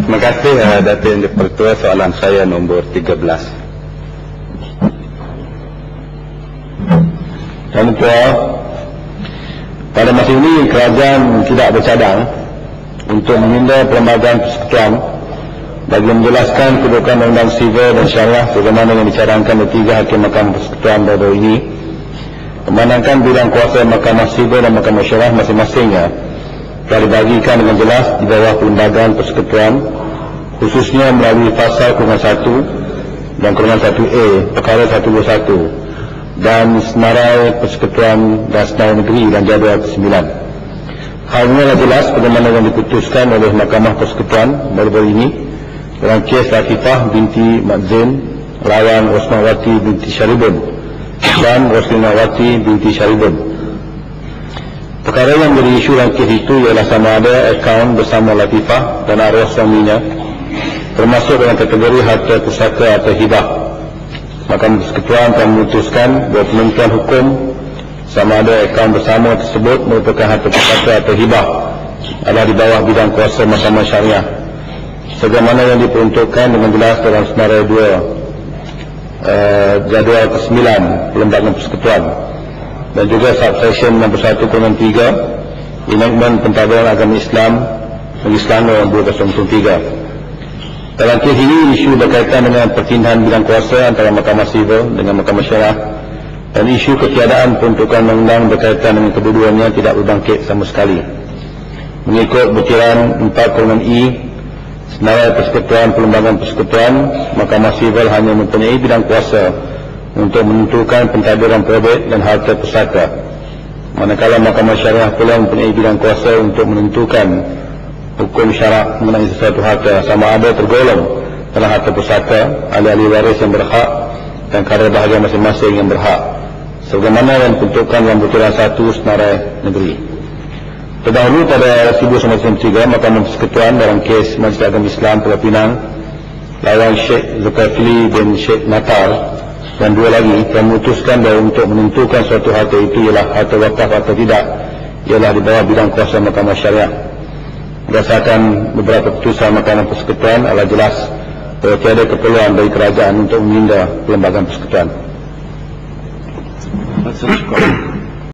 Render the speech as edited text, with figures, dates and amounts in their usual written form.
Terima kasih Datuk Yang Dipertua. Soalan saya nombor 13. Tuan Ketua, pada masa ini kerajaan tidak bercadang untuk meminda perlembagaan persekutuan bagi menjelaskan kedudukan undang-undang sivil dan syariah sebagaimana yang dicadangkan oleh 3 hakim Mahkamah Persekutuan baru-baru ini, memandangkan bidang kuasa Mahkamah Sivil dan Mahkamah Syariah masing-masingnya telah dibagikan dengan jelas di bawah perlembagaan persekutuan, khususnya melalui pasal kurungan 1 dan kurungan 1A perkara 121 dan senarai persekutuan dan senarai negeri dan jadual ke-9. Hal ini adalah jelas bagaimana yang diputuskan oleh Mahkamah Persekutuan baru-baru ini dalam kes Latifah binti Mat Zain lawan Rosmawati binti Syaribun dan Roslinawati binti Syaribun. Perkara yang menjadi isu dalam kes itu ialah sama ada akaun bersama Latifah dan arwah suaminya termasuk dalam kategori harta pusaka atau hibah. Mahkamah Persekutuan telah memutuskan bahawa penentuan hukum sama ada akaun bersama tersebut merupakan harta pusaka atau hibah adalah di bawah bidang kuasa Mahkamah Syariah sebagaimana yang diperuntukkan dengan jelas dalam senarai 2 jadual ke-9 Perlembagaan Persekutuan dan juga subsection 61/3 Enactment Pentadbiran Agama Islam Negeri Selangor 2003. Dalam kes ini isu berkaitan dengan perpindahan bidang kuasa antara Mahkamah Sivil dengan Mahkamah Syariah dan isu ketiadaan peruntukan undang-undang berkaitan dengan kedua-duanya tidak berbangkit sama sekali. Mengikut butiran 4/I Senarai Persekutuan Perlembagaan Persekutuan, Mahkamah Sivil hanya mempunyai bidang kuasa untuk menentukan pentadbiran probate dan harta pusaka, manakala Mahkamah Syariah pula mempunyai bidang kuasa untuk menentukan hukum syarak mengenai sesuatu harta sama ada tergolong dalam harta pusaka, ahli-ahli waris yang berhak dan kadar bahagian masing-masing yang berhak sebagaimana yang ditentukan dalam butiran 1 Senarai Negeri. Terdahulu pada 1993 Mahkamah Persekutuan dalam kes Majlis Agama Islam Pulau Pinang lawan Syekh Zulkifli bin Syekh Natar dan 2 lagi telah memutuskan bahawa untuk menentukan suatu harta itu ialah harta wakaf atau tidak ialah di bawah bidang kuasa Mahkamah Syariah. Berdasarkan beberapa putusan Mahkamah Persekutuan adalah jelas bahawa tiada keperluan bagi kerajaan untuk meminda Perlembagaan Persekutuan.